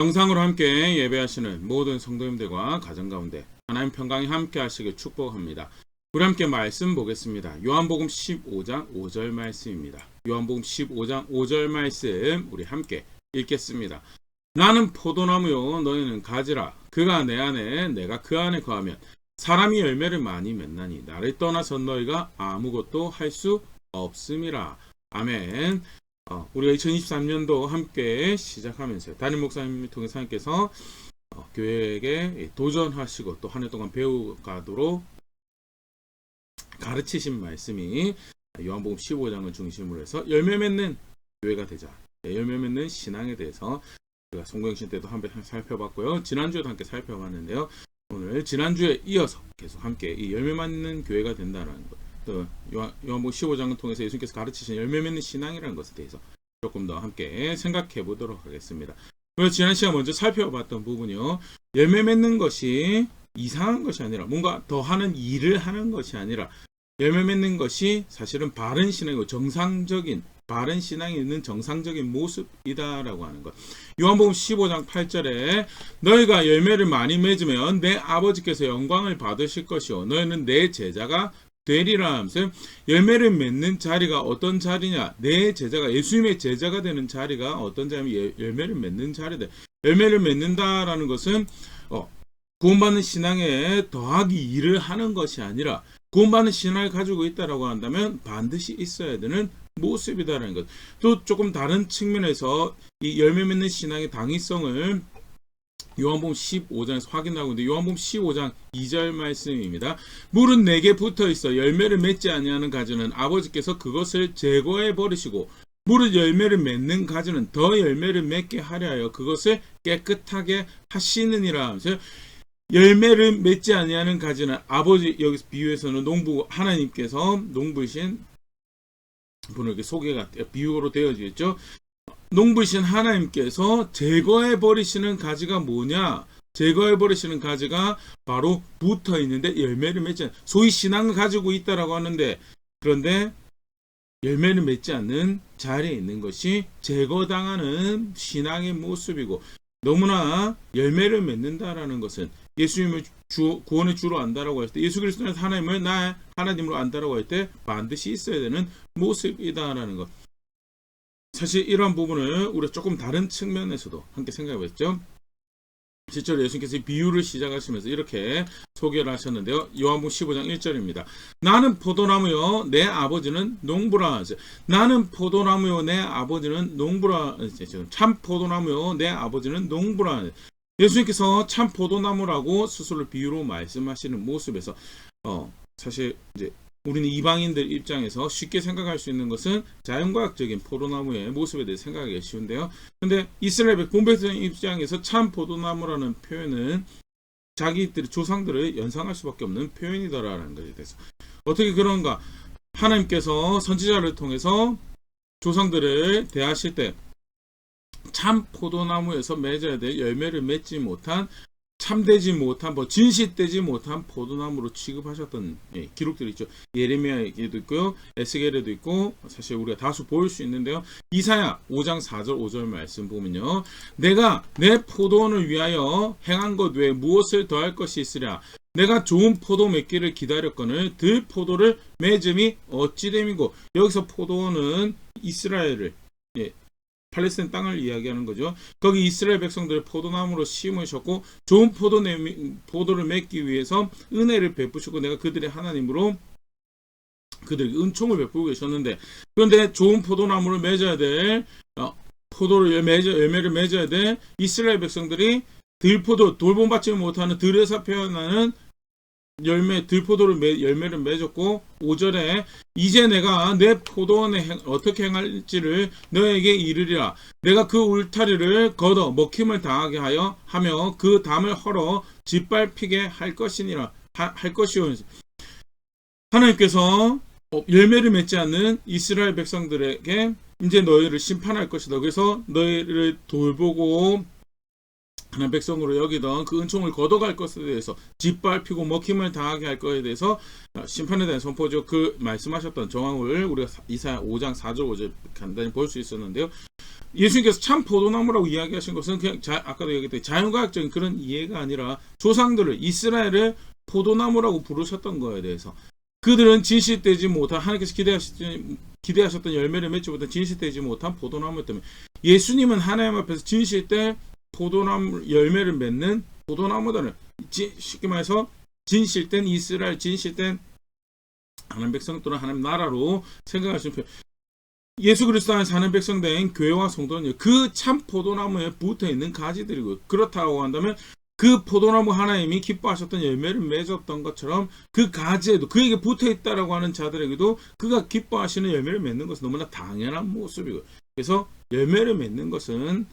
영상으로 함께 예배하시는 모든 성도님들과 가정 가운데 하나님 평강이 함께 하시길 축복합니다. 우리 함께 말씀 보겠습니다. 요한복음 15장 5절 말씀입니다. 요한복음 15장 5절 말씀 우리 함께 읽겠습니다. 나는 포도나무요 너희는 가지라. 그가 내 안에 내가 그 안에 거하면 사람이 열매를 많이 맺나니 나를 떠나서 너희가 아무것도 할 수 없음이라. 아멘. 우리가 2023년도 함께 시작하면서 담임 목사님 통해서 하나님께서 교회에게 도전하시고 또 한 해 동안 배워가도록 가르치신 말씀이 요한복음 15장을 중심으로 해서 열매 맺는 교회가 되자, 열매 맺는 신앙에 대해서 우리가 송구영신 때도 한번 살펴봤고요. 지난주에도 함께 살펴봤는데요. 오늘 지난주에 이어서 계속 함께 이 열매 맺는 교회가 된다는 것, 또 요한복음 15장을 통해서 예수님께서 가르치신 열매 맺는 신앙이라는 것에 대해서 조금 더 함께 생각해 보도록 하겠습니다. 그래서 지난 시간 먼저 살펴봤던 부분이요. 열매 맺는 것이 이상한 것이 아니라 뭔가 더 하는 일을 하는 것이 아니라 열매 맺는 것이 사실은 바른 신앙이고 정상적인 바른 신앙이 있는 정상적인 모습이다라고 하는 것. 요한복음 15장 8절에 너희가 열매를 많이 맺으면 내 아버지께서 영광을 받으실 것이요 너희는 내 제자가 되리라 하면서 열매를 맺는 자리가 어떤 자리냐? 내 제자가 예수님의 제자가 되는 자리가 어떤 자리냐면 열매를 맺는 자리다. 열매를 맺는다라는 것은 구원받는 신앙에 더하기 일을 하는 것이 아니라 구원받는 신앙을 가지고 있다라고 한다면 반드시 있어야 되는 모습이다라는 것. 또 조금 다른 측면에서 이 열매 맺는 신앙의 당위성을 요한복음 15장에서 확인하고 있는데 요한복음 15장 2절 말씀입니다. 물은 내게 붙어 있어 열매를 맺지 아니하는 가지는 아버지께서 그것을 제거해 버리시고 물은 열매를 맺는 가지는 더 열매를 맺게 하려 하여 그것을 깨끗하게 하시느니라 하면서 열매를 맺지 아니하는 가지는 아버지, 여기서 비유에서는 농부 하나님께서 농부이신 분을 이렇게 소개가 비유로 되어지겠죠. 농부이신 하나님께서 제거해 버리시는 가지가 뭐냐? 제거해 버리시는 가지가 바로 붙어 있는데 열매를 맺지 않는, 소위 신앙을 가지고 있다라고 하는데 그런데 열매를 맺지 않는 자리에 있는 것이 제거당하는 신앙의 모습이고, 너무나 열매를 맺는다라는 것은 예수님을 구원의 주로 안다라고 할 때, 예수 그리스도는 하나님을 나의 하나님으로 안다라고 할 때 반드시 있어야 되는 모습이다라는 것. 사실 이러한 부분을 우리가 조금 다른 측면에서도 함께 생각해봤죠. 실제로 예수님께서 비유를 시작하시면서 이렇게 소개를 하셨는데요. 요한복음 15장 1절입니다. 나는 포도나무요 내 아버지는 농부라. 나는 포도나무요 내 아버지는 농부라. 참 포도나무요 내 아버지는 농부라. 예수님께서 참 포도나무라고 스스로 비유로 말씀하시는 모습에서 사실 이제 우리는 이방인들 입장에서 쉽게 생각할 수 있는 것은 자연과학적인 포도나무의 모습에 대해 생각하기 쉬운데요. 근데 이스라엘 본백성 입장에서 참 포도나무라는 표현은 자기들의 조상들을 연상할 수밖에 없는 표현이다라는 것에 대해서 어떻게 그런가? 하나님께서 선지자를 통해서 조상들을 대하실 때 참 포도나무에서 맺어야 될 열매를 맺지 못한 참되지 못한 진실되지 못한 포도나무로 취급하셨던 기록들이 있죠. 예레미야에도 있고요, 에스겔에도 있고 사실 우리가 다수 보일 수 있는데요. 이사야 5장 4절 5절 말씀 보면요, 내가 내 포도원을 위하여 행한 것 외에 무엇을 더할 것이 있으랴. 내가 좋은 포도 맺기를 기다렸거늘 들 포도를 맺음이 어찌됨이고, 여기서 포도원은 이스라엘을 팔레스타인 땅을 이야기하는 거죠. 거기 이스라엘 백성들을 포도나무로 심으셨고 좋은 포도를 맺기 위해서 은혜를 베푸시고 내가 그들의 하나님으로 그들에게 은총을 베푸고 계셨는데, 그런데 좋은 포도나무를 맺어야 될 열매를 맺어야 될 이스라엘 백성들이 들포도 돌봄받지 못하는 들에서 표현하는 들포도를 열매를 맺었고 5절에 이제 내가 내 포도원에 어떻게 행할지를 너에게 이르리라. 내가 그 울타리를 걷어 먹힘을 당하게 하며 그 담을 헐어 짓밟히게 할 것이니라. 할 것이오. 하나님께서 열매를 맺지 않는 이스라엘 백성들에게 이제 너희를 심판할 것이다. 그래서 너희를 돌보고 하나님 백성으로 여기던 그 은총을 걷어갈 것에 대해서 짓밟히고 먹힘을 당하게 할 것에 대해서 심판에 대한 선포죠. 그 말씀하셨던 정황을 우리가 이사야 5장 4절 5절 간단히 볼 수 있었는데요. 예수님께서 참 포도나무라고 이야기하신 것은 그냥 아까도 얘기했던 자연과학적인 그런 이해가 아니라 조상들을 이스라엘을 포도나무라고 부르셨던 거에 대해서 그들은 진실되지 못한 하나님께서 기대하셨던 열매를 맺지 못한 진실되지 못한 포도나무 때문에 예수님은 하나님 앞에서 진실된 포도나무 열매를 맺는 포도나무다는 쉽게 말해서 진실된 이스라엘 진실된 하나님 백성 또는 하나님 나라로 생각할 수 있는 표현. 예수 그리스도 안에 사는 백성된 교회와 성도는 그 참 포도나무에 붙어있는 가지들이고 그렇다고 한다면 그 포도나무 하나님이 기뻐하셨던 열매를 맺었던 것처럼 그 가지에도 그에게 붙어있다라고 하는 자들에게도 그가 기뻐하시는 열매를 맺는 것은 너무나 당연한 모습이고 그래서 열매를 맺는 것은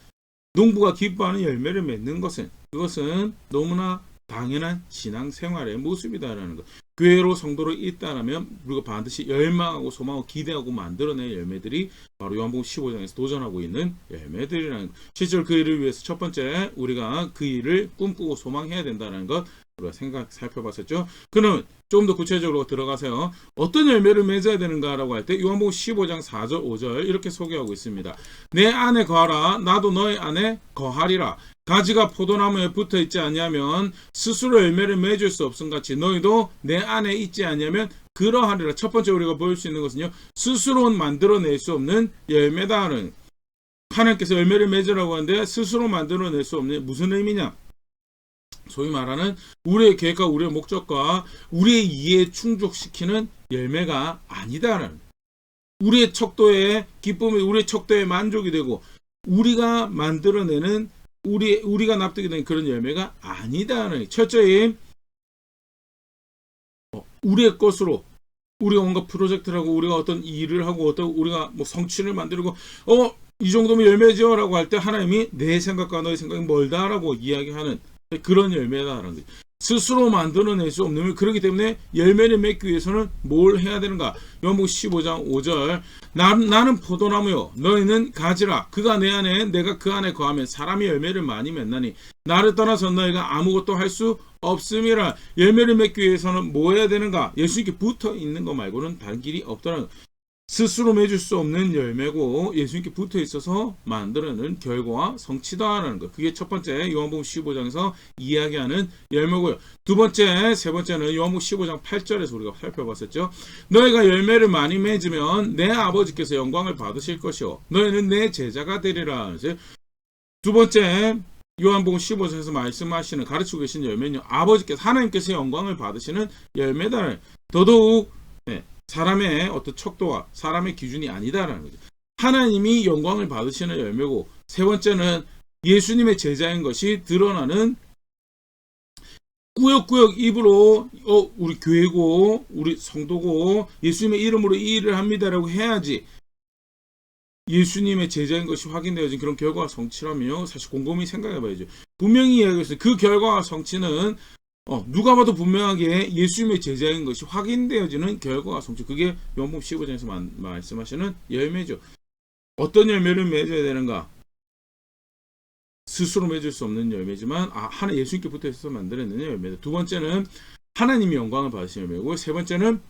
농부가 기뻐하는 열매를 맺는 것은 그것은 너무나 당연한 신앙생활의 모습이다라는 것. 교회로 성도로 있다라면 우리가 반드시 열망하고 소망하고 기대하고 만들어낼 열매들이 바로 요한복음 15장에서 도전하고 있는 열매들이라는 것. 실제로 그 일을 위해서 첫 번째 우리가 그 일을 꿈꾸고 소망해야 된다는 것 우리가 살펴봤었죠. 그럼 좀 더 구체적으로 들어가세요. 어떤 열매를 맺어야 되는가라고 할 때 요한복음 15장 4절 5절 이렇게 소개하고 있습니다. 내 안에 거하라 나도 너희 안에 거하리라. 가지가 포도나무에 붙어 있지 아니하면 스스로 열매를 맺을 수 없음 같이 너희도 내 안에 있지 아니하면 그러하리라. 첫 번째 우리가 볼 수 있는 것은요. 스스로는 만들어낼 수 없는 열매다는 하나님께서 열매를 맺으라고 하는데 스스로 만들어낼 수 없는 무슨 의미냐. 소위 말하는 우리의 계획과 우리의 목적과 우리의 이해에 충족시키는 열매가 아니다라는 우리의 척도의 기쁨이 우리의 척도의 만족이 되고 우리가 만들어내는 우리가 납득이 되는 그런 열매가 아니다라는 철저히 우리의 것으로 우리가 뭔가 프로젝트를 하고 우리가 어떤 일을 하고 어떤 우리가 뭐 성취를 만들고 이 정도면 열매지어라고 할 때 하나님이 내 생각과 너의 생각이 멀다라고 이야기하는 그런 열매다라는 거죠. 스스로 만들어낼 수 없는 그렇기 때문에 열매를 맺기 위해서는 뭘 해야 되는가? 요한복음 15장 5절 나는 포도나무요 너희는 가지라 그가 내 안에 내가 그 안에 거하면 사람이 열매를 많이 맺나니 나를 떠나서 너희가 아무것도 할 수 없음이라. 열매를 맺기 위해서는 뭐 해야 되는가? 예수님께 붙어 있는 거 말고는 다른 길이 없더라는 거예요. 스스로 맺을 수 없는 열매고 예수님께 붙어 있어서 만들어내는 결과와 성취다라는 것. 그게 첫 번째 요한복음 15장에서 이야기하는 열매고요. 두 번째, 세 번째는 요한복음 15장 8절에서 우리가 살펴봤었죠. 너희가 열매를 많이 맺으면 내 아버지께서 영광을 받으실 것이요 너희는 내 제자가 되리라. 두 번째 요한복음 15장에서 말씀하시는 가르치고 계신 열매는 아버지께서 하나님께서 영광을 받으시는 열매다. 더더욱 사람의 어떤 척도와 사람의 기준이 아니다라는 거죠. 하나님이 영광을 받으시는 열매고 세 번째는 예수님의 제자인 것이 드러나는 꾸역꾸역 입으로 우리 교회고 우리 성도고 예수님의 이름으로 이 일을 합니다라고 해야지 예수님의 제자인 것이 확인되어진 그런 결과와 성취라며 사실 곰곰이 생각해 봐야죠. 분명히 이야기했어요. 그 결과와 성취는 누가 봐도 분명하게 예수님의 제자인 것이 확인되어지는 결과와 성취. 그게 요한복음 15장에서 말씀하시는 열매죠. 어떤 열매를 맺어야 되는가? 스스로 맺을 수 없는 열매지만 하나 예수님께 붙어 있어서 만들어내는 열매다. 두 번째는 하나님이 영광을 받으시는 열매고 세 번째는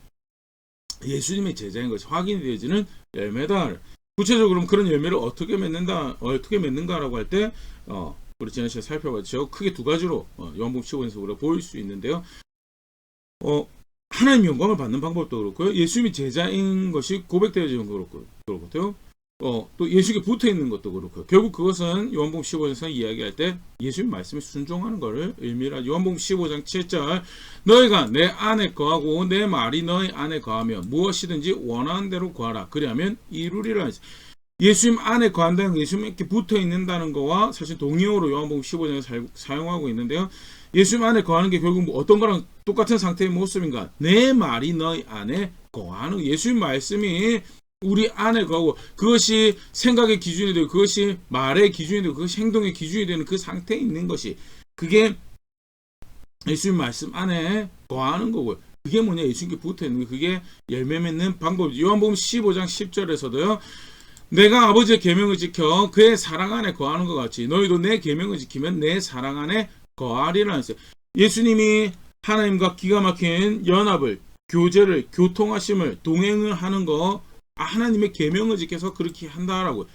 예수님의 제자인 것이 확인되어지는 열매다. 구체적으로 그런 열매를 어떻게 맺는가라고 할 때 우리 지난 시간에 살펴봤죠. 크게 두 가지로 요한복음 15장에서 우리가 보일 수 있는데요. 하나님 영광을 받는 방법도 그렇고요. 예수님이 제자인 것이 고백되어지는 것도 그렇고요. 또 예수님께 붙어있는 것도 그렇고요. 결국 그것은 요한복음 15장에서 이야기할 때 예수님 말씀에 순종하는 것을 의미하죠. 요한복음 15장 7절 너희가 내 안에 거하고 내 말이 너희 안에 거하면 무엇이든지 원하는 대로 구하라. 그리하면 이루리라. 예수님 안에 거한다는 거, 예수님께 붙어 있는다는 거와 사실 동의어로 요한복음 15장에 사용하고 있는데요. 예수님 안에 거하는 게 결국 어떤 거랑 똑같은 상태의 모습인가? 내 말이 너희 안에 거하는 예수님 말씀이 우리 안에 거하고 그것이 생각의 기준이 되고 그것이 말의 기준이 되고 그것이 행동의 기준이 되는 그 상태에 있는 것이 그게 예수님 말씀 안에 거하는 거고요. 그게 뭐냐? 예수님께 붙어 있는 거. 그게 열매 맺는 방법. 요한복음 15장 10절에서도요. 내가 아버지의 계명을 지켜 그의 사랑 안에 거하는 것 같이 너희도 내 계명을 지키면 내 사랑 안에 거하리라 했어요. 예수님이 하나님과 기가 막힌 연합을, 교제를, 교통하심을, 동행을 하는 거 하나님의 계명을 지켜서 그렇게 한다라고.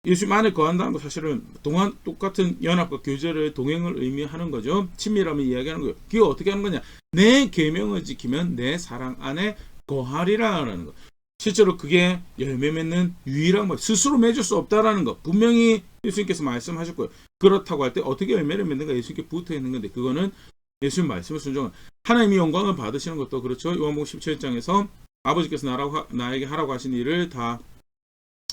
예수님 안에 거한다는 거 사실은 똑같은 연합과 교제를, 동행을 의미하는 거죠. 친밀함을 이야기하는 거예요. 그게 어떻게 하는 거냐? 내 계명을 지키면 내 사랑 안에 거하리라라는 거. 실제로 그게 열매 맺는 유일한 거, 스스로 맺을 수 없다라는 거 분명히 예수님께서 말씀하셨고요. 그렇다고 할 때 어떻게 열매를 맺는가? 예수님께 붙어 있는 건데 그거는 예수님 말씀을 순종한 하나님이 영광을 받으시는 것도 그렇죠. 요한복음 17장에서 아버지께서 나에게 하라고 하신 일을 다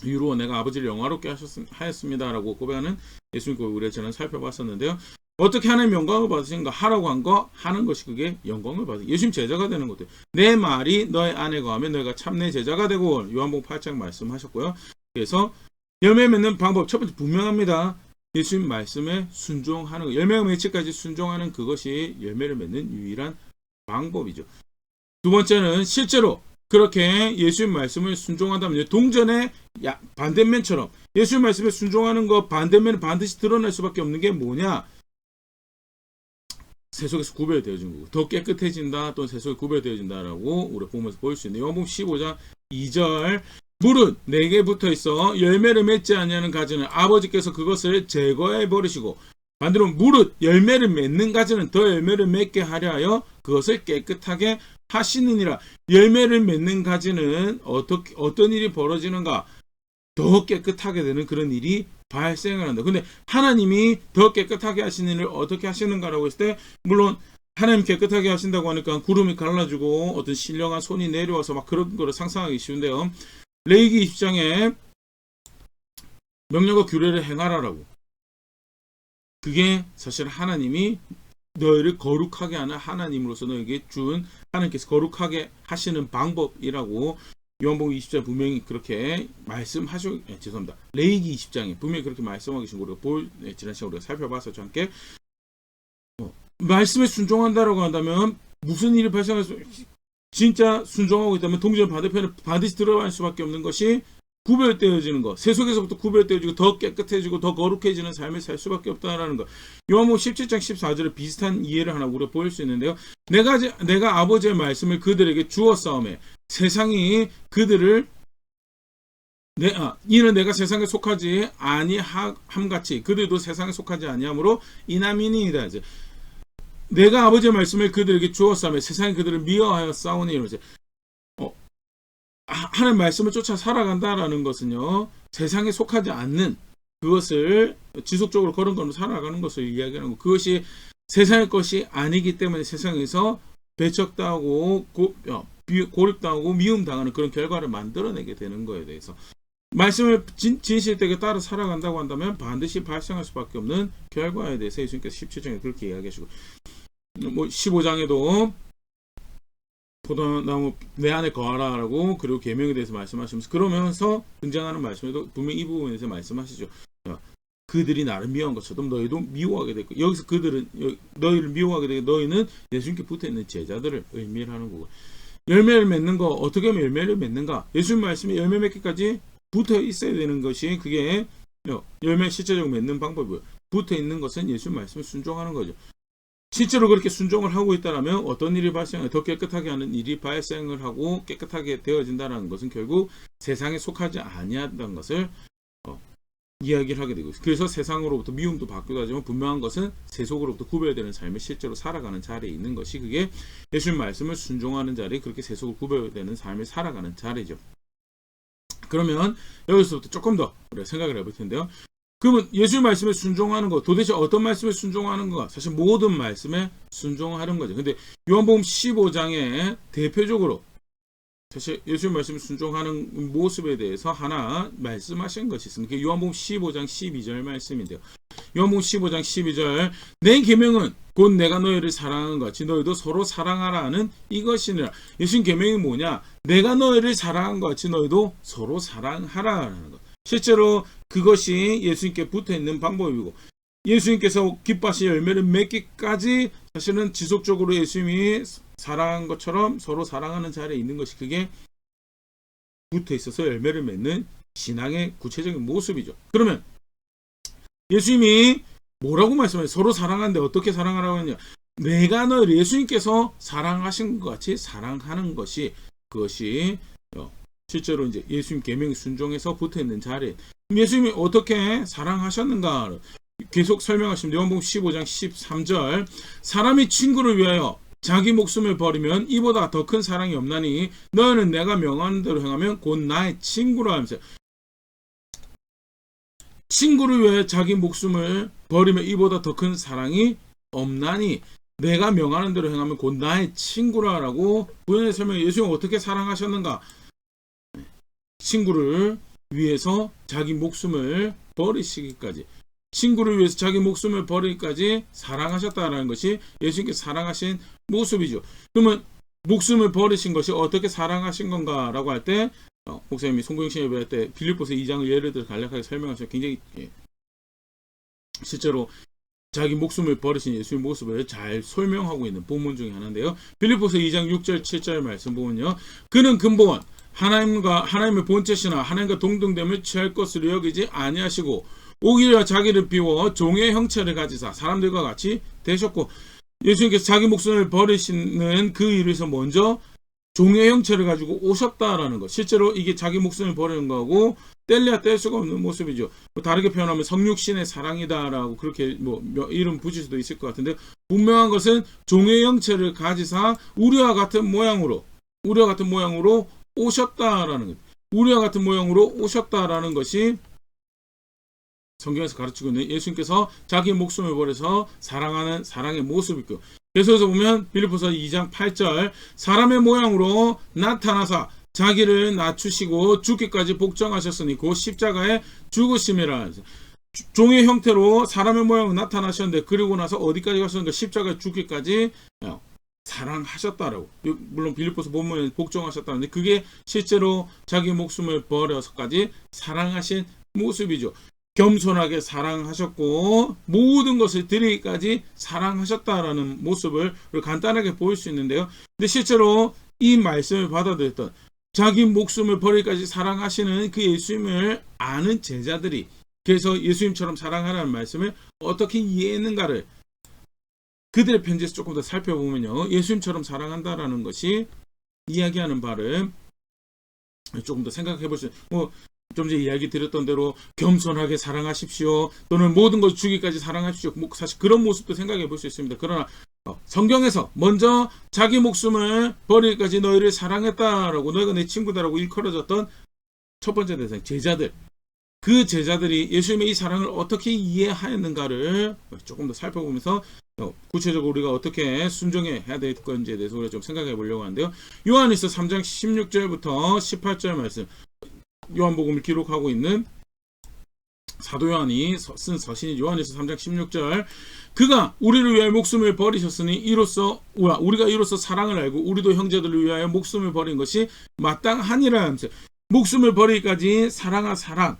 이루어 내가 아버지를 영화롭게 하였습니다라고 고백하는 예수님께 우리가 저는 살펴봤었는데요. 어떻게 하나님 영광을 받으신가? 하라고 한 거 하는 것이 그게 영광을 받으. 예수님 제자가 되는 것들. 내 말이 너의 안에 거하면 너희가 참내 제자가 되고 요한복음 8장 말씀하셨고요. 그래서 열매 맺는 방법 첫 번째 분명합니다. 예수님 말씀에 순종하는 것. 열매가 맺기까지 순종하는 그것이 열매를 맺는 유일한 방법이죠. 두 번째는 실제로 그렇게 예수님 말씀을 순종한다면 동전의 반대면처럼 예수님 말씀에 순종하는 것 반대면은 반드시 드러날 수밖에 없는 게 뭐냐? 세속에서 구별되어진 거고 더 깨끗해진다 또는 세속에 구별되어진다라고 우리가 보면서 볼 수 있는데 요한복음 15장 2절 물은 내게 붙어 있어 열매를 맺지 아니하는 가지는 아버지께서 그것을 제거해 버리시고 반대로 무릇 열매를 맺는 가지는 더 열매를 맺게 하려 하여 그것을 깨끗하게 하시느니라. 열매를 맺는 가지는 어떤 일이 벌어지는가? 더 깨끗하게 되는 그런 일이 발생을 한다. 근데 하나님이 더 깨끗하게 하시는 일을 어떻게 하시는가라고 했을 때 물론 하나님 깨끗하게 하신다고 하니까 구름이 갈라지고 어떤 신령한 손이 내려와서 막 그런 거를 상상하기 쉬운데요. 레위기 20장에 명령과 규례를 행하라라고. 그게 사실 하나님이 너희를 거룩하게 하는 하나님으로서 너에게 준 하나님께서 거룩하게 하시는 방법이라고 요한복음 20장 분명히 그렇게 죄송합니다. 레위기 20장에 분명히 그렇게 말씀하고 계신 거 우리가 지난 시간에 우리가 살펴봐서 함께 말씀에 순종한다라고 한다면 무슨 일이 발생할 수 진짜 순종하고 있다면 동전 반대편에 반드시 들어갈 수밖에 없는 것이 구별되어지는 것, 세속에서부터 구별되어지고 더 깨끗해지고 더 거룩해지는 삶을 살 수밖에 없다라는 것. 요한복음 17장 14절에 비슷한 이해를 하나 우리가 보일 수 있는데요. 내가 아버지의 말씀을 그들에게 주었사오매 세상이 그들을 이는 내가 세상에 속하지 아니함같이 그들도 세상에 속하지 아니하므로 이남이니이다. 이제 내가 아버지의 말씀을 그들에게 주었사오매 세상이 그들을 미워하여 싸우니 이러지. 하나님 말씀을 쫓아 살아간다라는 것은요 세상에 속하지 않는 그것을 지속적으로 그런 걸로 살아가는 것을 이야기하는 거. 그것이 세상의 것이 아니기 때문에 세상에서 배척당하고 고립당하고 미움당하는 그런 결과를 만들어내게 되는 거에 대해서 말씀을 진실되게 따라 살아간다고 한다면 반드시 발생할 수밖에 없는 결과에 대해서 예수님께서 17장에 그렇게 이야기하시고 15장에도 포도나무 내 안에 거하라라고 그리고 계명에 대해서 말씀하시면서 그러면서 등장하는 말씀에도 분명히 이 부분에서 말씀하시죠. 그들이 나를 미워한 것처럼 너희도 미워하게 될 거야. 여기서 그들은 너희를 미워하게 되게 너희는 예수님께 붙어있는 제자들을 의미를 하는 거고 열매를 맺는 거 어떻게 하면 열매를 맺는가? 예수님 말씀이 열매 맺기까지 붙어 있어야 되는 것이 그게 열매 실제적으로 맺는 방법이고요. 붙어 있는 것은 예수님 말씀을 순종하는 거죠. 실제로 그렇게 순종을 하고 있다면 어떤 일이 더 깨끗하게 하는 일이 발생을 하고 깨끗하게 되어진다는 것은 결국 세상에 속하지 아니한다는 것을 이야기를 하게 되고 있어요. 그래서 세상으로부터 미움도 받기도 하지만 분명한 것은 세속으로부터 구별되는 삶을 실제로 살아가는 자리에 있는 것이 그게 예수님 말씀을 순종하는 자리 그렇게 세속으로 구별되는 삶을 살아가는 자리죠. 그러면 여기서부터 조금 더 우리가 생각을 해볼 텐데요. 그러면 예수님 말씀에 순종하는 것 도대체 어떤 말씀에 순종하는 거가 사실 모든 말씀에 순종하는 거죠. 근데 요한복음 15장에 대표적으로 사실 예수님 말씀에 순종하는 모습에 대해서 하나 말씀하신 것이 있습니다. 그게 요한복음 15장 12절 말씀인데요. 요한복음 15장 12절 내 계명은 곧 내가 너희를 사랑한 것 같이 너희도 서로 사랑하라 하는 이것이니라. 예수님 계명이 뭐냐? 내가 너희를 사랑한 것 같이 너희도 서로 사랑하라는 것. 실제로 그것이 예수님께 붙어있는 방법이고 예수님께서 기뻐하신 열매를 맺기까지 사실은 지속적으로 예수님이 사랑한 것처럼 서로 사랑하는 자리에 있는 것이 그게 붙어있어서 열매를 맺는 신앙의 구체적인 모습이죠. 그러면 예수님이 뭐라고 말씀하세요? 서로 사랑하는데 어떻게 사랑하라고 했냐? 내가 너를 예수님께서 사랑하신 것 같이 사랑하는 것이 그것이 실제로 이제 예수님 계명 순종에서 붙어 있는 자리에 예수님이 어떻게 사랑하셨는가 계속 설명하시면 요한복음 15장 13절 사람이 친구를 위하여 자기 목숨을 버리면 이보다 더 큰 사랑이 없나니 너희는 내가 명하는 대로 행하면 곧 나의 친구라 하면서 친구를 위해 자기 목숨을 버리면 이보다 더 큰 사랑이 없나니 내가 명하는 대로 행하면 곧 나의 친구라라고 구약의 설명에 예수님은 어떻게 사랑하셨는가? 친구를 위해서 자기 목숨을 버리시기까지 친구를 위해서 자기 목숨을 버리기까지 사랑하셨다는 것이 예수님께서 사랑하신 모습이죠. 그러면 목숨을 버리신 것이 어떻게 사랑하신 건가라고 할 때 목사님이 송구영신 예배할 때 빌립보서 2장을 예를 들어 간략하게 설명하셔서 굉장히 실제로 자기 목숨을 버리신 예수의 모습을 잘 설명하고 있는 본문 중에 하나인데요. 빌립보서 2장 6절 7절 말씀 보면요. 그는 근본 하나님의 본체시나 하나님과 동등됨을 취할 것으로 여기지 아니하시고 오히려 자기를 비워 종의 형체를 가지사 사람들과 같이 되셨고 예수님께서 자기 목숨을 버리시는 그 일에서 먼저 종의 형체를 가지고 오셨다라는 것. 실제로 이게 자기 목숨을 버리는 거하고 뗄래야 뗄 수가 없는 모습이죠. 다르게 표현하면 성육신의 사랑이다라고 그렇게 이름 붙일 수도 있을 것 같은데 분명한 것은 종의 형체를 가지사 우리와 같은 모양으로 오셨다라는 것. 우리와 같은 모양으로 오셨다라는 것이 성경에서 가르치고 있는 예수님께서 자기 목숨을 버려서 사랑하는 사랑의 모습이고 계속해서 보면 빌립보서 2장 8절 사람의 모양으로 나타나사 자기를 낮추시고 죽기까지 복종하셨으니 곧 십자가에 죽으심이라. 종의 형태로 사람의 모양으로 나타나셨는데 그리고 나서 어디까지 가셨는가? 십자가에 죽기까지 사랑하셨다라고. 물론 빌립보서 본문에 복종하셨다는데 그게 실제로 자기 목숨을 버려서까지 사랑하신 모습이죠. 겸손하게 사랑하셨고 모든 것을 드리기까지 사랑하셨다라는 모습을 간단하게 보일 수 있는데요. 근데 실제로 이 말씀을 받아들였던 자기 목숨을 버리기까지 사랑하시는 그 예수님을 아는 제자들이 그래서 예수님처럼 사랑하라는 말씀을 어떻게 이해했는가를 그들의 편지에서 조금 더 살펴보면요. 예수님처럼 사랑한다라는 것이 이야기하는 바를 조금 더 생각해 볼 수 있는 좀 전에 이야기 드렸던 대로 겸손하게 사랑하십시오. 또는 모든 것 주기까지 사랑하십시오. 사실 그런 모습도 생각해 볼 수 있습니다. 그러나 성경에서 먼저 자기 목숨을 버리기까지 너희를 사랑했다라고 너희가 내 친구다라고 일컬어졌던 첫 번째 대상 제자들. 그 제자들이 예수님의 이 사랑을 어떻게 이해하였는가를 조금 더 살펴보면서 구체적으로 우리가 어떻게 순종해야 될 건지에 대해서 우리가 좀 생각해 보려고 하는데요. 요한일서 3장 16절부터 18절 말씀 요한복음을 기록하고 있는 사도 요한이 쓴 서신이 요한일서 3장 16절 그가 우리를 위하여 목숨을 버리셨으니 우리가 이로써 사랑을 알고 우리도 형제들을 위하여 목숨을 버린 것이 마땅하니라 하면서 목숨을 버리기까지 사랑한 사랑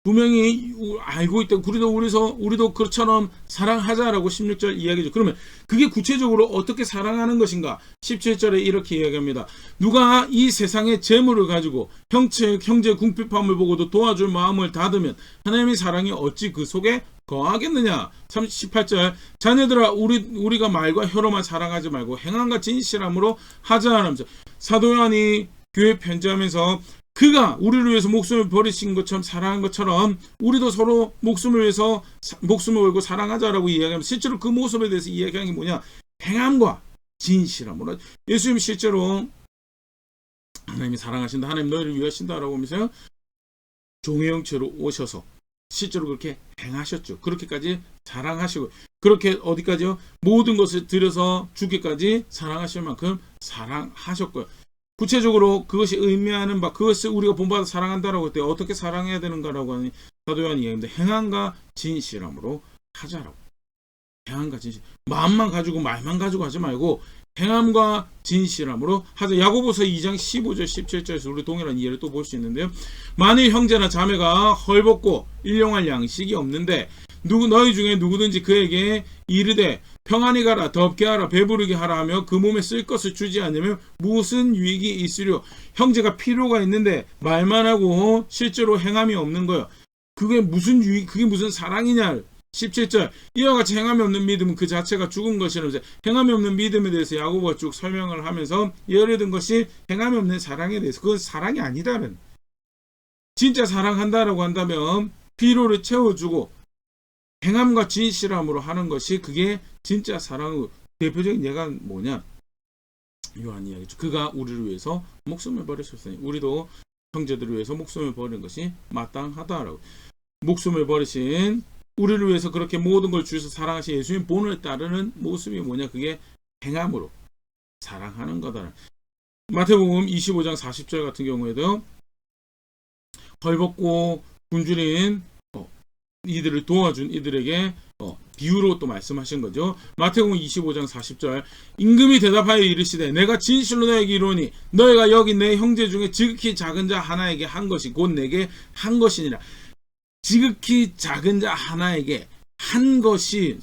분명히 알고 있다. 우리도 그처럼 사랑하자라고 16절 이야기죠. 그러면 그게 구체적으로 어떻게 사랑하는 것인가? 17절에 이렇게 이야기합니다. 누가 이 세상의 재물을 가지고 형제 궁핍함을 보고도 도와줄 마음을 닫으면 하나님의 사랑이 어찌 그 속에 거하겠느냐? 18절 자녀들아 우리가 말과 혀로만 사랑하지 말고 행함과 진실함으로 하자 하면서 사도 요한이 교회 편지하면서 그가 우리를 위해서 목숨을 버리신 것처럼 사랑한 것처럼 우리도 서로 목숨을 위해서 목숨을 걸고 사랑하자라고 이야기하면 실제로 그 모습에 대해서 이야기하는 게 뭐냐? 행함과 진실함으로. 예수님이 실제로 하나님이 사랑하신다, 하나님 너희를 위하신다라고 하면서 종의 형체로 오셔서 실제로 그렇게 행하셨죠. 그렇게까지 사랑하시고 그렇게 어디까지요? 모든 것을 들여서 죽기까지 사랑하실 만큼 사랑하셨고요. 구체적으로 그것이 의미하는 바 그것을 우리가 본받아 사랑한다라고 할 때 어떻게 사랑해야 되는가라고 하니 사도 요한이 이야기합니다. 행함과 진실함으로 하자라고. 행함과 진실. 마음만 가지고 말만 가지고 하지 말고 행함과 진실함으로 하자. 야고보서 2장 15절 17절에서 우리 동일한 이해를 또 볼 수 있는데요. 만일 형제나 자매가 헐벗고 일용할 양식이 없는데 너희 중에 누구든지 그에게 이르되 평안히 가라 덥게 하라 배부르게 하라 하며 그 몸에 쓸 것을 주지 않으면 무슨 유익이 있으려. 형제가 필요가 있는데 말만 하고 실제로 행함이 없는 거예요. 그게 무슨 유익, 그게 무슨 사랑이냐. 17절 이와 같이 행함이 없는 믿음은 그 자체가 죽은 것이라면서 행함이 없는 믿음에 대해서 야고보가 쭉 설명을 하면서 예를 든 것이 행함이 없는 사랑에 대해서 그건 사랑이 아니다는. 진짜 사랑한다라고 한다면 필요를 채워주고 행함과 진실함으로 하는 것이 그게 진짜 사랑의 대표적인 예가 뭐냐. 요한 이야기죠. 그가 우리를 위해서 목숨을 버리셨으니 우리도 형제들을 위해서 목숨을 버리는 것이 마땅하다라고. 목숨을 버리신 우리를 위해서 그렇게 모든 걸 주셔서 사랑하신 예수님 본을 따르는 모습이 뭐냐. 그게 행함으로 사랑하는 거다. 마태복음 25장 40절 같은 경우에도 벌벗고 굶주린 이들을 도와준 이들에게 비유로 또 말씀하신 거죠. 마태복음 25장 40절 임금이 대답하여 이르시되 내가 진실로 너에게 이르노니 너희가 여기 내 형제 중에 지극히 작은 자 하나에게 한 것이 곧 내게 한 것이니라. 지극히 작은 자 하나에게 한 것이,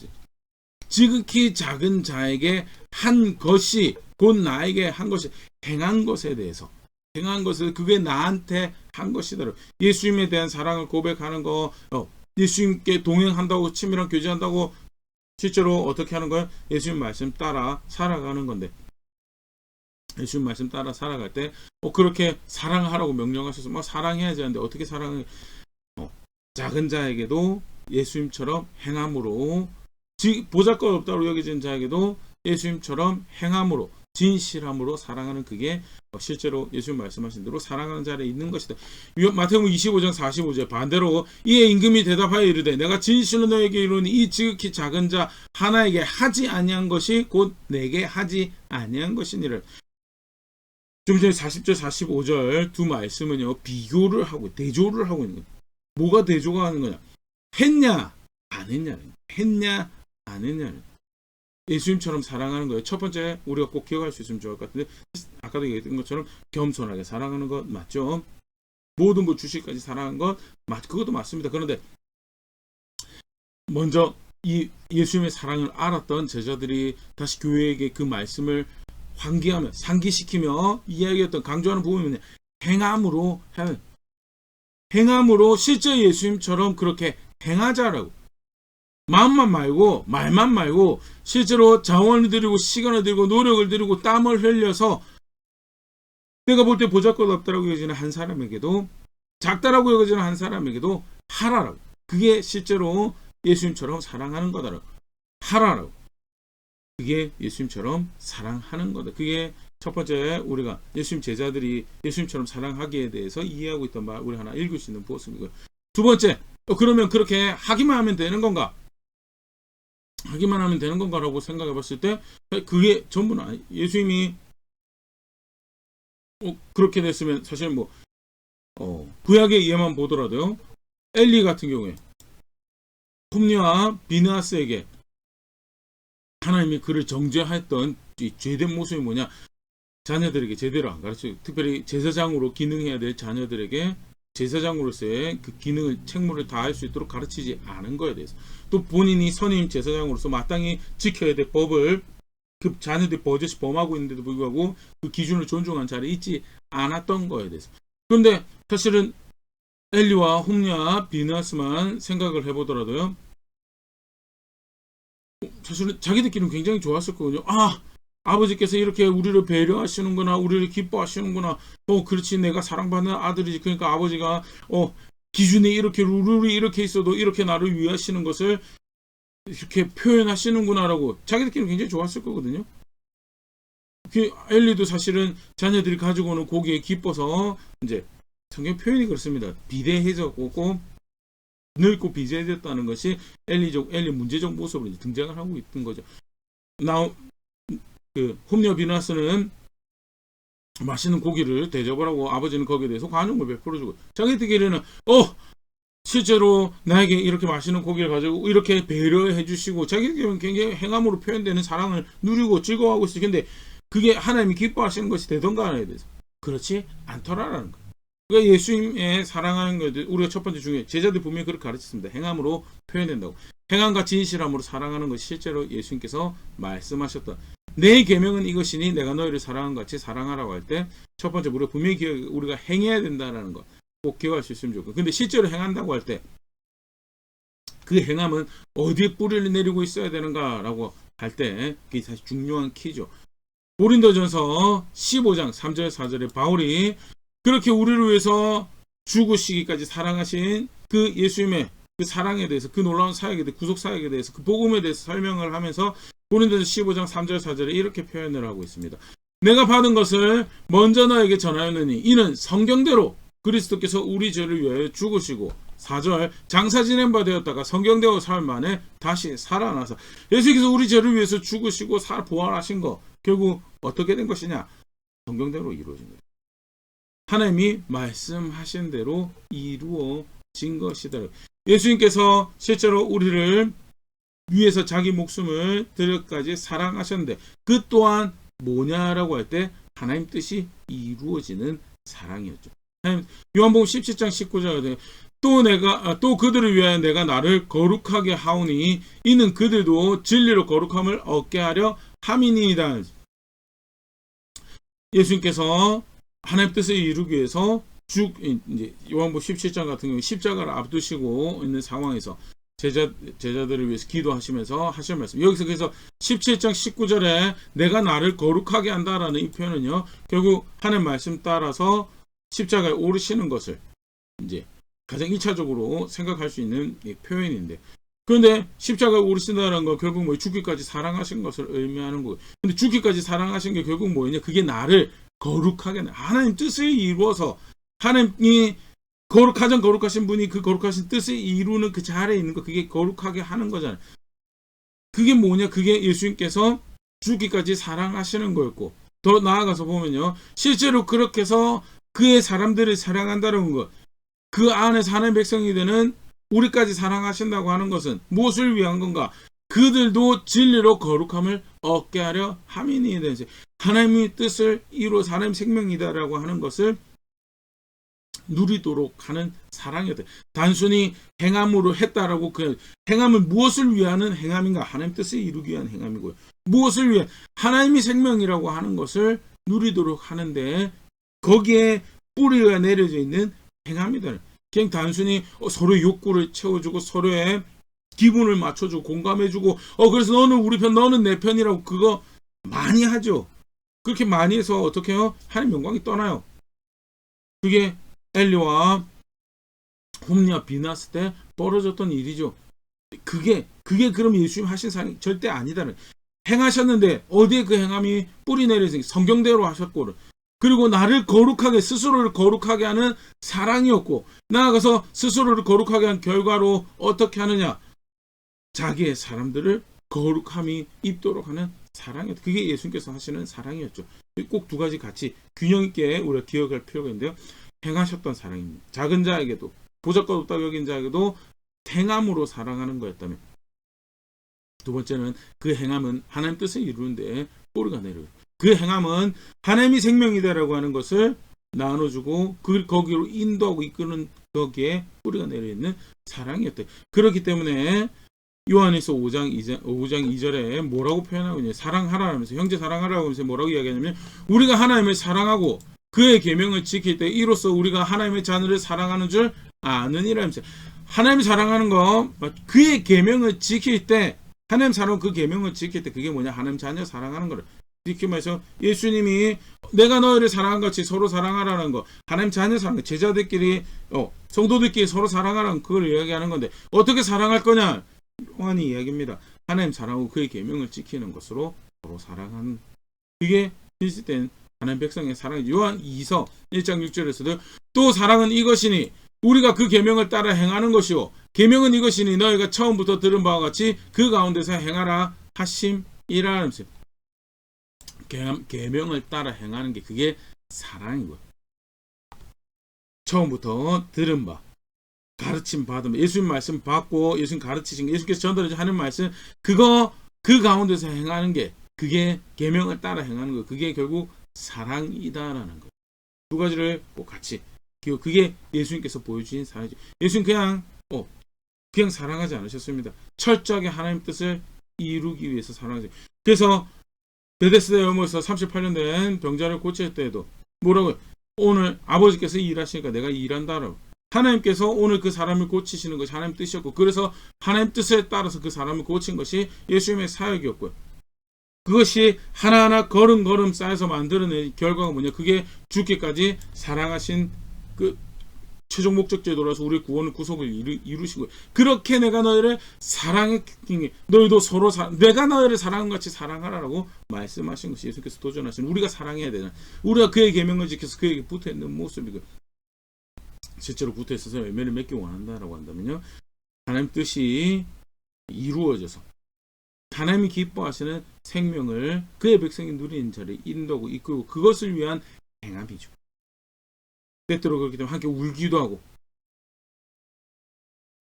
지극히 작은 자에게 한 것이 곧 나에게 한 것이, 행한 것에 대해서, 행한 것을 그게 나한테 한 것이더라. 예수님에 대한 사랑을 고백하는 거, 예수님께 동행한다고, 친밀한 교제한다고 실제로 어떻게 하는 거예요? 예수님 말씀 따라 살아가는 건데, 예수님 말씀 따라 살아갈 때 그렇게 사랑하라고 명령하셔서 막 사랑해야지 하는데 어떻게 사랑을, 작은 자에게도 예수님처럼 행함으로, 보잘것없다고 여겨진 자에게도 예수님처럼 행함으로, 진실함으로 사랑하는, 그게 실제로 예수님 말씀하신 대로 사랑하는 자리에 있는 것이다. 마태복음 25장 45절 반대로 이에 임금이 대답하여 이르되 내가 진실로 너에게 이르노니 이 지극히 작은 자 하나에게 하지 아니한 것이 곧 내게 하지 아니한 것이니라. 좀 전에 40절 45절 두 말씀은요, 비교를 하고 대조를 하고 있는 거예요. 뭐가 대조가 하는 거냐? 했냐 안 했냐는, 했냐 안 했냐는. 예수님처럼 사랑하는 거예요. 첫 번째 우리가 꼭 기억할 수 있으면 좋을 것 같은데, 아까도 얘기했던 것처럼 겸손하게 사랑하는 것 맞죠? 모든 것 주실까지 사랑하는 것 그것도 맞습니다. 그런데 먼저 이 예수님의 사랑을 알았던 제자들이 다시 교회에게 그 말씀을 환기하며 상기시키며 이야기했던, 강조하는 부분이 행함으로 하는, 행함으로 실제 예수님처럼 그렇게 행하자라고. 마음만 말고 말만 말고 실제로 자원을 들이고 시간을 들이고 노력을 들이고 땀을 흘려서 내가 볼 때 보잘것없다라고 여기지는 한 사람에게도, 작다라고 여기지는 한 사람에게도 하라라고. 그게 실제로 예수님처럼 사랑하는 거다라고. 하라라고. 그게 예수님처럼 사랑하는 거다. 그게 첫 번째 우리가 예수님 제자들이 예수님처럼 사랑하기에 대해서 이해하고 있던 말, 우리 하나 읽을 수 있는 모습이고요. 두 번째, 그러면 그렇게 하기만 하면 되는 건가? 하기만 하면 되는 건가라고 생각해 봤을 때 그게 전부는 아니. 예수님이 그렇게 됐으면 사실 구약의 예만 보더라도요, 엘리 같은 경우에 홈리와 비느하스에게 하나님이 그를 정죄했던 이 죄된 모습이 뭐냐? 자녀들에게 제대로 안 가르쳐요. 특별히 제사장으로 기능해야 될 자녀들에게 제사장으로서의 그 기능을, 책무를 다할 수 있도록 가르치지 않은 거에 대해서, 또 본인이 선임 제사장으로서 마땅히 지켜야 될 법을 그 자녀들이 버젓이 범하고 있는데도 불구하고 그 기준을 존중한 자리에 있지 않았던 거에 대해서. 그런데 사실은 엘리와 홈리와 비느하스만 생각을 해보더라도요, 사실은 자기들끼리는 굉장히 좋았을 거거든요. 아버지께서 이렇게 우리를 배려하시는구나, 우리를 기뻐하시는구나. 그렇지, 내가 사랑받는 아들이지. 그러니까 아버지가 기준이 이렇게, 룰이 이렇게 있어도 이렇게 나를 위하시는 것을 이렇게 표현하시는구나라고 자기들끼리 굉장히 좋았을 거거든요. 엘리도 사실은 자녀들이 가지고 오는 고기에 기뻐서, 이제 성경 표현이 그렇습니다. 비대해졌고 늙고 비대해졌다는 것이 엘리 문제적 모습으로 등장을 하고 있던 거죠. 홈리와 비느하스는 맛있는 고기를 대접을 하고 아버지는 거기에 대해서 관용을 베풀어주고, 자기들끼리는 실제로 나에게 이렇게 맛있는 고기를 가지고 이렇게 배려해 주시고, 자기들끼리는 굉장히 행함으로 표현되는 사랑을 누리고 즐거워하고 있을 텐데, 그게 하나님이 기뻐하시는 것이 되던가 하나에 대해서 그렇지 않더라라는 거예요. 그러니까 예수님의 사랑하는 것들 우리가 첫 번째 중요해. 제자들 분명히 그렇게 가르쳤습니다. 행함으로 표현된다고. 행함과 진실함으로 사랑하는 것이 실제로 예수님께서 말씀하셨다. 내 계명은 이것이니 내가 너희를 사랑한 것 같이 사랑하라고 할 때 첫 번째 우리가 분명히 우리가 행해야 된다는 것 꼭 기억할 수 있으면 좋고. 근데 실제로 행한다고 할 때 그 행함은 어디에 뿌리를 내리고 있어야 되는가라고 할 때 그게 사실 중요한 키죠. 고린도전서 15장 3절 4절에 바울이 그렇게 우리를 위해서 죽으시기까지 사랑하신 그 예수님의 그 사랑에 대해서, 그 놀라운 사역에 대해서, 구속 사역에 대해서, 그 복음에 대해서 설명을 하면서 고린도전서 15장 3절 4절에 이렇게 표현을 하고 있습니다. 내가 받은 것을 먼저 너에게 전하였느니 이는 성경대로 그리스도께서 우리 죄를 위하여 죽으시고 4절 장사 지낸 바 되었다가 성경대로 사흘 만에 다시 살아나서. 예수께서 우리 죄를 위해서 죽으시고 부활하신 거 결국 어떻게 된 것이냐? 성경대로 이루어진 거예요. 하나님이 말씀하신 대로 이루어진 것이다. 예수님께서 실제로 우리를 위해서 자기 목숨을 들여까지 사랑하셨는데 그 또한 뭐냐라고 할 때 하나님 뜻이 이루어지는 사랑이었죠. 요한복음 17장 19절에 또 그들을 위하여 내가 나를 거룩하게 하오니 이는 그들도 진리로 거룩함을 얻게 하려 함이니이다. 예수님께서 하나님 뜻을 이루기 위해서 이제 요한복음 17장 같은 경우 십자가를 앞두시고 있는 상황에서 제자들을 위해서 기도하시면서 하신 말씀. 여기서 그래서 17장 19절에 내가 나를 거룩하게 한다라는 이 표현은요, 결국 하나님 말씀 따라서 십자가에 오르시는 것을 이제 가장 1차적으로 생각할 수 있는 표현인데, 그런데 십자가에 오르신다는 건 결국 뭐 죽기까지 사랑하신 것을 의미하는 거예요. 근데 죽기까지 사랑하신 게 결국 뭐냐? 그게 나를 거룩하게, 하나님 뜻을 이루어서 하나님이 가장 거룩하신 분이 그 거룩하신 뜻을 이루는 그 자리에 있는 거, 그게 거룩하게 하는 거잖아요. 그게 뭐냐? 그게 예수님께서 죽기까지 사랑하시는 거였고, 더 나아가서 보면요, 실제로 그렇게 해서 그의 사람들을 사랑한다는 것, 그 안에서 하나님의 백성이 되는 우리까지 사랑하신다고 하는 것은 무엇을 위한 건가? 그들도 진리로 거룩함을 얻게 하려 함이니. 하나님의 뜻을 이루어서 하나님의 생명이다라고 하는 것을 누리도록 하는 사랑이었다. 단순히 행함으로 했다라고, 그 행함은 무엇을 위하는 행함인가? 하나님 뜻을 이루기 위한 행함이고요. 무엇을 위해? 하나님이 생명이라고 하는 것을 누리도록 하는데 거기에 뿌리가 내려져 있는 행함이다. 그냥 단순히 서로의 욕구를 채워주고 서로의 기분을 맞춰주고 공감해주고 그래서 너는 우리 편 너는 내 편이라고, 그거 많이 하죠. 그렇게 많이 해서 어떻게 해요? 하나님 영광이 떠나요. 그게 엘리와 홈리와 비나스 때 벌어졌던 일이죠. 그게 그럼 예수님 하신 사랑이 절대 아니다는. 행하셨는데 어디에 그 행함이 뿌리 내려서 성경대로 하셨고, 그리고 나를 거룩하게, 스스로를 거룩하게 하는 사랑이었고, 나아가서 스스로를 거룩하게 한 결과로 어떻게 하느냐? 자기의 사람들을 거룩함이 입도록 하는 사랑이었죠. 그게 예수님께서 하시는 사랑이었죠. 꼭 두 가지 같이 균형 있게 우리가 기억할 필요가 있는데요. 행하셨던 사랑입니다. 작은 자에게도, 보잘것 없다고 여긴 자에게도 행함으로 사랑하는 거였다면, 두 번째는 그 행함은 하나님 뜻을 이루는데 뿌리가 내려요. 그 행함은 하나님이 생명이다라고 하는 것을 나눠주고 거기로 인도하고 이끄는 거기에 뿌리가 내려있는 사랑이었다. 그렇기 때문에 요한일서 5장 2절에 뭐라고 표현하고 있냐? 사랑하라 하면서, 형제 사랑하라고 하면서 뭐라고 이야기하냐면, 우리가 하나님을 사랑하고 그의 계명을 지킬 때 이로써 우리가 하나님의 자녀를 사랑하는 줄 아느니라 하면서, 하나님 사랑하는 거, 그의 계명을 지킬 때, 하나님 사랑, 그 계명을 지킬 때 그게 뭐냐? 하나님 자녀 사랑하는 거를. 이렇게 말해서 예수님이 내가 너희를 사랑한 같이 서로 사랑하라는 거, 하나님 자녀 사랑, 제자들끼리 성도들끼리 서로 사랑하라는 그걸 이야기하는 건데, 어떻게 사랑할 거냐? 요한이 이야기입니다. 하나님 사랑하고 그의 계명을 지키는 것으로 서로 사랑하는, 그게 실시된 하나님 백성의 사랑이죠. 요한 2서 1장 6절에서도 또 사랑은 이것이니 우리가 그 계명을 따라 행하는 것이요, 계명은 이것이니 너희가 처음부터 들은 바와 같이 그 가운데서 행하라 하심이라. 계명을 따라 행하는 게 그게 사랑이고요. 처음부터 들은 바, 가르침 받으면, 예수님 말씀 받고 예수님 가르치신 게, 예수께서 전달해 하는 말씀, 그거 그 가운데서 행하는 게 그게 계명을 따라 행하는 거, 그게 결국 사랑이다라는 거. 두 가지를 꼭 같이 그게 예수님께서 보여주신 사랑이죠. 예수님 그냥 사랑하지 않으셨습니다. 철저하게 하나님 뜻을 이루기 위해서 사랑하죠. 그래서 베데스다 연못에서 38년 된 병자를 고칠 때에도 뭐라고요? 오늘 아버지께서 일하시니까 내가 일한다라고. 하나님께서 오늘 그 사람을 고치시는 것이 하나님 뜻이었고, 그래서 하나님 뜻에 따라서 그 사람을 고친 것이 예수님의 사역이었고요. 그것이 하나하나 걸음걸음 쌓여서 만들어낸 결과가 뭐냐? 그게 죽기까지 사랑하신 그 최종 목적지에 돌아서 우리의 구원을 구속을 이루신 거예요. 그렇게 내가 너희를 사랑했기에 너희도 서로 내가 너희를 사랑한 같이 사랑하라라고 말씀하신 것이 예수께서 도전하신, 우리가 사랑해야 되는, 우리가 그의 계명을 지켜서 그에게 붙어있는 모습이고, 실제로 붙어있어서 열매를 맺기 원한다라고 한다면요, 하나님 뜻이 이루어져서 하나님이 기뻐하시는 생명을 그의 백성이 누리는 자리에 인도하고 이끌고, 그것을 위한 행함이죠. 때때로 그렇기 때문에 함께 울기도 하고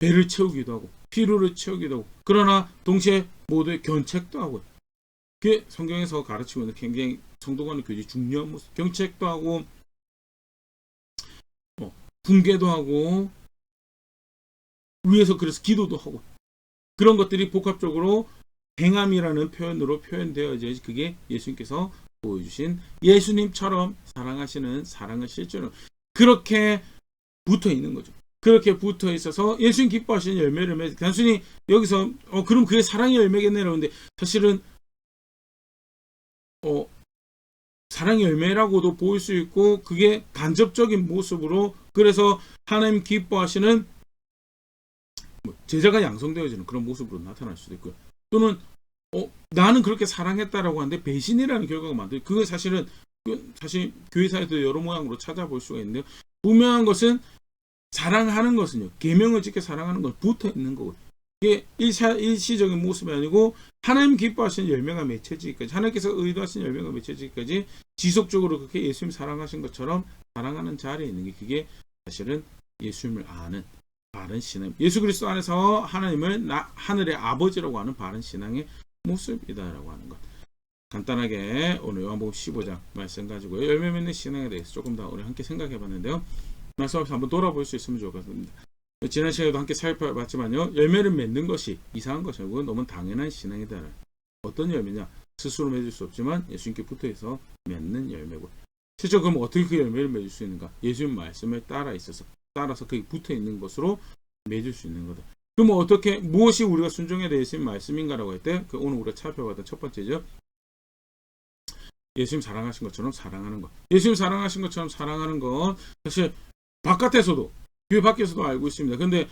배를 채우기도 하고 피로를 채우기도 하고, 그러나 동시에 모두의 견책도 하고, 그게 성경에서 가르치고 있는 굉장히 성도 간의 교제 중요한 모습. 견책도 하고 분개도 하고 위에서 그래서 기도도 하고, 그런 것들이 복합적으로 행함이라는 표현으로 표현되어져야지 그게 예수님께서 보여주신 예수님처럼 사랑하시는 사랑을 실제로 그렇게 붙어 있는 거죠. 그렇게 붙어 있어서 예수님 기뻐하시는 열매를 맺. 단순히 여기서 그럼 그게 사랑의 열매겠네 그러는데, 사실은 사랑의 열매라고도 보일 수 있고, 그게 간접적인 모습으로, 그래서 하나님 기뻐하시는 제자가 양성되어지는 그런 모습으로 나타날 수도 있고요. 또는 나는 그렇게 사랑했다라고 하는데 배신이라는 결과가 만들. 그게 사실 교회사에도 여러 모양으로 찾아볼 수가 있는데요. 분명한 것은 사랑하는 것은요, 계명을 지켜 사랑하는 건 붙어 있는 거고, 이게 일시적인 모습이 아니고 하나님 기뻐하시는 열매가 맺혀지기까지, 하나님께서 의도하신 열매가 맺혀지기까지 지속적으로 그렇게 예수님 사랑하신 것처럼 사랑하는 자리에 있는 게, 그게 사실은 예수님을 아는 바른 신앙, 예수 그리스도 안에서 하나님을 하늘의 아버지라고 하는 바른 신앙의 모습이다라고 하는 것. 간단하게 오늘 요한복음 15장 말씀 가지고 열매 맺는 신앙에 대해서 조금 더 우리 함께 생각해 봤는데요. 말씀 앞에서 한번 돌아볼 수 있으면 좋을 것 같습니다. 지난 시간에도 함께 살펴봤지만요, 열매를 맺는 것이 이상한 것이 아니고 너무 당연한 신앙이다. 어떤 열매냐? 스스로 맺을 수 없지만 예수님께 붙어있어 맺는 열매고, 실제 그럼 어떻게 그 열매를 맺을 수 있는가? 예수님 말씀을 따라서 그게 붙어있는 것으로 맺을 수 있는 거다. 그럼 어떻게, 무엇이 우리가 순종해야 될 예수님 말씀인가라고 할 때, 오늘 우리가 살펴봤던 첫 번째죠. 예수님 사랑하신 것처럼 사랑하는 것. 예수님 사랑하신 것처럼 사랑하는 것, 사실 바깥에서도, 교회 밖에서도 알고 있습니다. 근데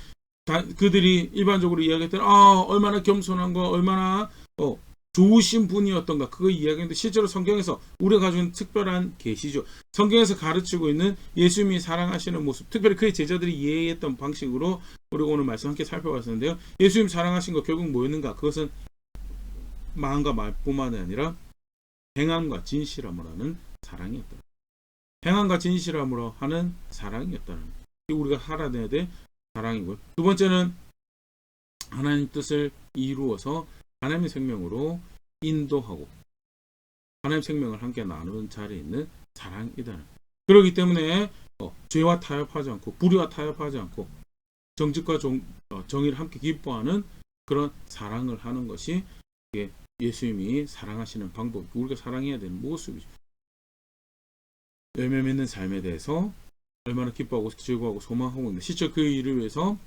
그들이 일반적으로 이야기했던 얼마나 겸손한 거, 얼마나 좋으신 분이었던가, 그거 이야기했는데, 실제로 성경에서 우리가 가지고 있는 특별한 계시죠. 성경에서 가르치고 있는 예수님이 사랑하시는 모습, 특별히 그의 제자들이 이해했던 방식으로 우리가 오늘 말씀 함께 살펴봤었는데요. 예수님 사랑하신 것 결국 뭐였는가? 그것은 마음과 말뿐만이 아니라 행함과 진실함으로 하는 사랑이었다. 행함과 진실함으로 하는 사랑이었다는 게 우리가 알아내야 될 사랑이고요. 두 번째는 하나님 뜻을 이루어서 하나님의 생명으로 인도하고 하나님의 생명을 함께 나누는 자리에 있는 사랑이다. 그렇기 때문에 죄와 타협하지 않고 불의와 타협하지 않고 정직과 정의를 함께 기뻐하는 그런 사랑을 하는 것이 예수님이 사랑하시는 방법, 우리가 사랑해야 되는 모습이죠. 열매 맺는 삶에 대해서 얼마나 기뻐하고 즐거워하고 소망하고 있는데, 실제 그 일을 위해서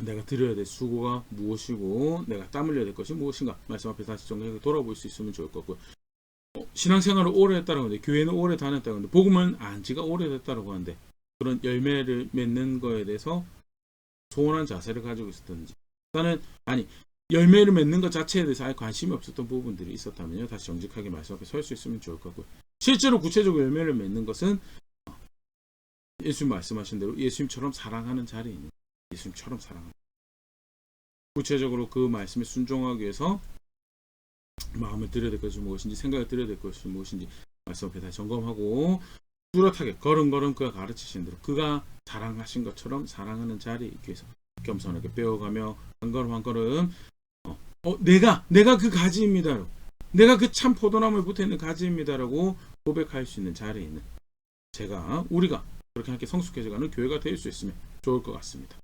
내가 드려야 될 수고가 무엇이고 내가 땀 흘려야 될 것이 무엇인가, 말씀 앞에 다시 정리해서 돌아볼 수 있으면 좋을 것 같고요. 신앙생활을 오래 했다고 하는데, 교회는 오래 다녔다고 하는데, 복음은 안지가 오래됐다고 하는데, 그런 열매를 맺는 거에 대해서 소원한 자세를 가지고 있었던지, 열매를 맺는 것 자체에 대해서 아예 관심이 없었던 부분들이 있었다면요, 다시 정직하게 말씀 앞에 설 수 있으면 좋을 것 같고요. 실제로 구체적으로 열매를 맺는 것은 예수님 말씀하신 대로 예수님처럼 사랑하는 자리에 있는, 예수님처럼 사랑하는, 구체적으로 그 말씀에 순종하기 위해서 마음을 들여야 될 것이 무엇인지, 생각을 들여야 될 것이 무엇인지 말씀 앞에 다시 점검하고 뚜렷하게 걸음걸음 그가 가르치신 대로 그가 사랑하신 것처럼 사랑하는 자리에 있기 위해서 겸손하게 배워가며 한 걸음 한 걸음 내가 그 가지입니다, 내가 그 참 포도나무에 붙어있는 가지입니다라고 고백할 수 있는 자리에 있는 우리가 그렇게 함께 성숙해져가는 교회가 될 수 있으면 좋을 것 같습니다.